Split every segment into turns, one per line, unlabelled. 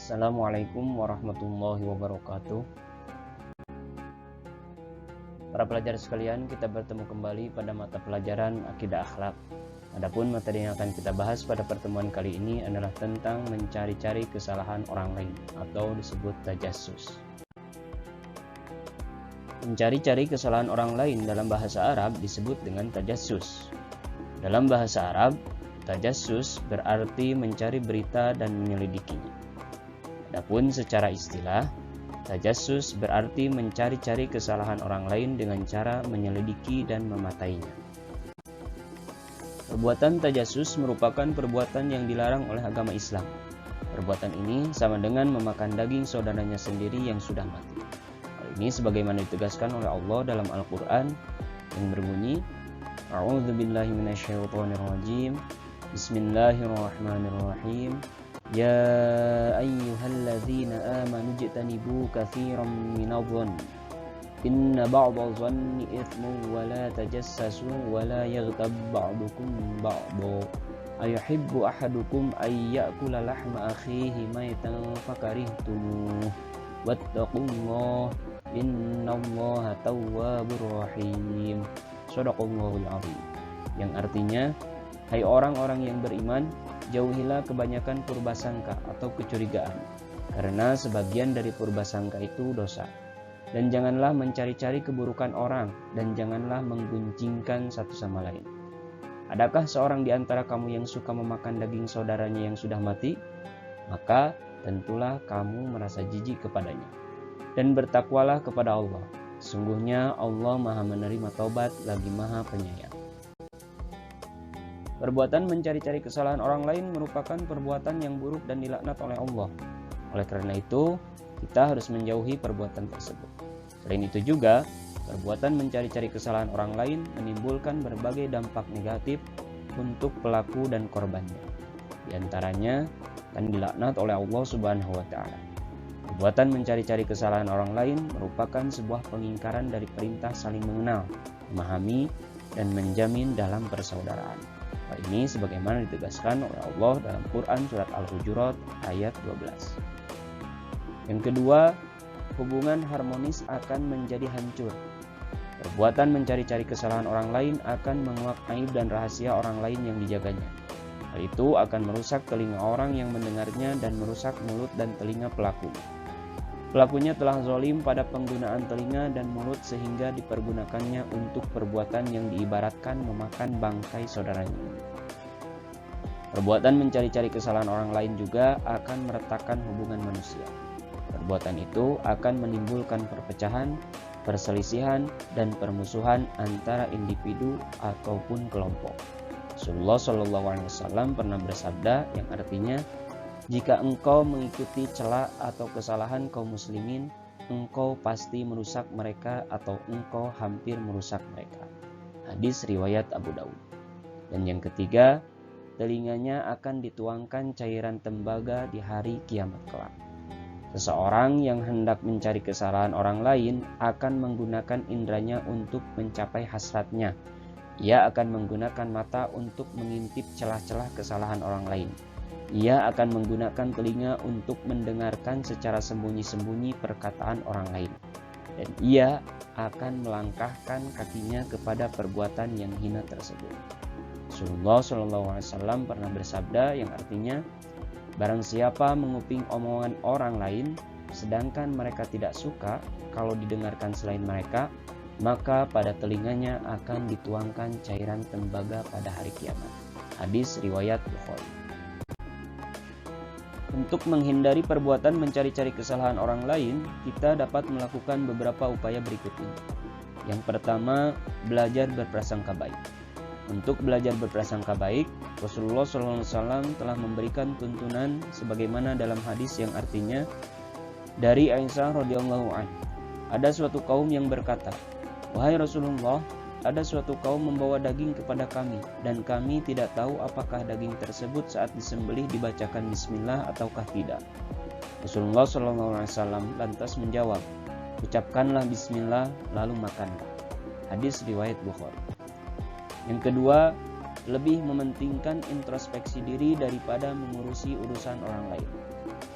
Assalamualaikum warahmatullahi wabarakatuh. Para pelajar sekalian, kita bertemu kembali pada mata pelajaran Akidah Akhlak. Adapun materi yang akan kita bahas pada pertemuan kali ini adalah tentang mencari-cari kesalahan orang lain atau disebut tajassus. Mencari-cari kesalahan orang lain dalam bahasa Arab disebut dengan tajassus. Dalam bahasa Arab, tajassus berarti mencari berita dan menyelidikinya. Adapun secara istilah, tajassus berarti mencari-cari kesalahan orang lain dengan cara menyelidiki dan mematainya. Perbuatan tajassus merupakan perbuatan yang dilarang oleh agama Islam. Perbuatan ini sama dengan memakan daging saudaranya sendiri yang sudah mati. Hal ini sebagaimana ditegaskan oleh Allah dalam Al-Quran yang berbunyi, A'udzubillahi minasyaitonirrajim, Bismillahirrahmanirrahim. Ya ayyuhalladzina amanu ijtanibu katsiran minadh-dhann inna ba'dadh-dhanni itsmun wa la tajassasu wa la yaghtab ba'dukum ba'dha ayuhibbu ahadukum ay ya'kula lahma akhihi maytan fakarihtumuh wattaqullaha innallaha tawwabur rahim. Shadaqallahul azim. Yang artinya, hai orang-orang yang beriman, jauhilah kebanyakan purbasangka atau kecurigaan, karena sebagian dari purbasangka itu dosa. Dan janganlah mencari-cari keburukan orang, dan janganlah menggunjingkan satu sama lain. Adakah seorang di antara kamu yang suka memakan daging saudaranya yang sudah mati? Maka tentulah kamu merasa jijik kepadanya. Dan bertakwalah kepada Allah. Sungguhnya Allah Maha menerima taubat lagi Maha penyayang. Perbuatan mencari-cari kesalahan orang lain merupakan perbuatan yang buruk dan dilaknat oleh Allah. Oleh karena itu, kita harus menjauhi perbuatan tersebut. Selain itu juga, perbuatan mencari-cari kesalahan orang lain menimbulkan berbagai dampak negatif untuk pelaku dan korbannya. Di antaranya, akan dilaknat oleh Allah Subhanahu wa Ta'ala. Perbuatan mencari-cari kesalahan orang lain merupakan sebuah pengingkaran dari perintah saling mengenal, memahami, dan menjamin dalam persaudaraan. Hal ini sebagaimana ditegaskan oleh Allah dalam Quran Surat Al-Hujurat ayat 12. Yang kedua, hubungan harmonis akan menjadi hancur. Perbuatan mencari-cari kesalahan orang lain akan menguak aib dan rahasia orang lain yang dijaganya. Hal itu akan merusak telinga orang yang mendengarnya dan merusak mulut dan telinga pelakunya. Pelakunya telah zalim pada penggunaan telinga dan mulut sehingga dipergunakannya untuk perbuatan yang diibaratkan memakan bangkai saudaranya. Perbuatan mencari-cari kesalahan orang lain juga akan meretakkan hubungan manusia. Perbuatan itu akan menimbulkan perpecahan, perselisihan, dan permusuhan antara individu ataupun kelompok. Rasulullah SAW pernah bersabda yang artinya, jika engkau mengikuti celah atau kesalahan kaum muslimin, engkau pasti merusak mereka atau engkau hampir merusak mereka. Hadis riwayat Abu Daud. Dan yang ketiga, telinganya akan dituangkan cairan tembaga di hari kiamat kelak. Seseorang yang hendak mencari kesalahan orang lain akan menggunakan indranya untuk mencapai hasratnya. Ia akan menggunakan mata untuk mengintip celah-celah kesalahan orang lain. Ia akan menggunakan telinga untuk mendengarkan secara sembunyi-sembunyi perkataan orang lain. Dan ia akan melangkahkan kakinya kepada perbuatan yang hina tersebut. Rasulullah SAW pernah bersabda yang artinya, barang siapa menguping omongan orang lain, sedangkan mereka tidak suka kalau didengarkan selain mereka, maka pada telinganya akan dituangkan cairan tembaga pada hari kiamat. Hadis riwayat Bukhari. Untuk menghindari perbuatan mencari-cari kesalahan orang lain, kita dapat melakukan beberapa upaya berikut ini. Yang pertama, belajar berprasangka baik. Untuk belajar berprasangka baik, Rasulullah SAW telah memberikan tuntunan sebagaimana dalam hadis yang artinya, dari Aisyah radhiyallahu anha, ada suatu kaum yang berkata, wahai Rasulullah, ada suatu kaum membawa daging kepada kami, dan kami tidak tahu apakah daging tersebut saat disembelih dibacakan bismillah ataukah tidak. Rasulullah SAW lantas menjawab, ucapkanlah bismillah lalu makanlah. Hadis riwayat Bukhari. Yang kedua, lebih mementingkan introspeksi diri daripada mengurusi urusan orang lain.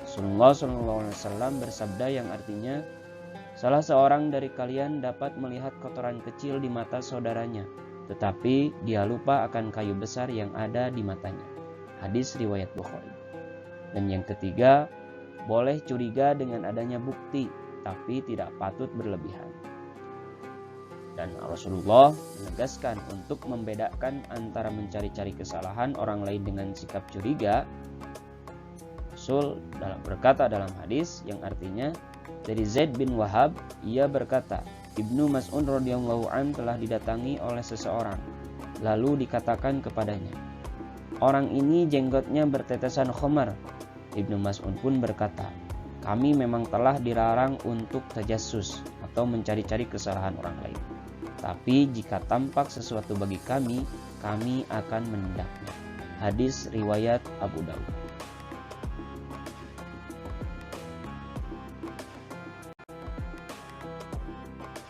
Rasulullah SAW bersabda yang artinya, salah seorang dari kalian dapat melihat kotoran kecil di mata saudaranya, tetapi dia lupa akan kayu besar yang ada di matanya. Hadis riwayat Bukhari. Dan yang ketiga, boleh curiga dengan adanya bukti, tapi tidak patut berlebihan. Dan Rasulullah menegaskan untuk membedakan antara mencari-cari kesalahan orang lain dengan sikap curiga. Rasul berkata dalam hadis yang artinya, dari Zaid bin Wahab, ia berkata, Ibnu Mas'ud radhiyallahu an telah didatangi oleh seseorang, lalu dikatakan kepadanya, orang ini jenggotnya bertetesan khamar. Ibnu Mas'ud pun berkata, kami memang telah dilarang untuk tajassus atau mencari-cari kesalahan orang lain. Tapi jika tampak sesuatu bagi kami akan menindaknya. Hadis riwayat Abu Daud.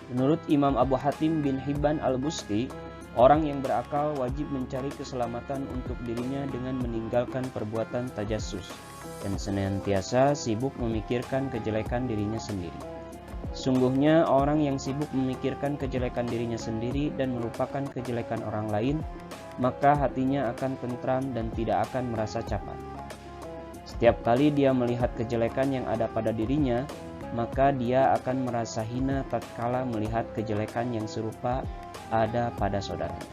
Menurut Imam Abu Hatim bin Hibban al-Busti, orang yang berakal wajib mencari keselamatan untuk dirinya dengan meninggalkan perbuatan tajassus dan senantiasa sibuk memikirkan kejelekan dirinya sendiri. Sungguhnya orang yang sibuk memikirkan kejelekan dirinya sendiri dan melupakan kejelekan orang lain, maka hatinya akan tentram dan tidak akan merasa capek. Setiap kali dia melihat kejelekan yang ada pada dirinya, maka dia akan merasa hina tatkala melihat kejelekan yang serupa ada pada saudaranya.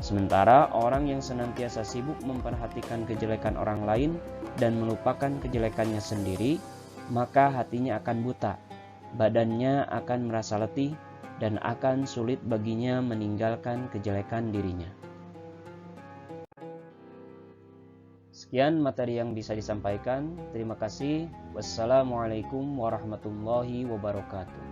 Sementara orang yang senantiasa sibuk memperhatikan kejelekan orang lain dan melupakan kejelekannya sendiri, maka hatinya akan buta, badannya akan merasa letih, dan akan sulit baginya meninggalkan kejelekan dirinya. Sekian materi yang bisa disampaikan. Terima kasih. Wassalamualaikum warahmatullahi wabarakatuh.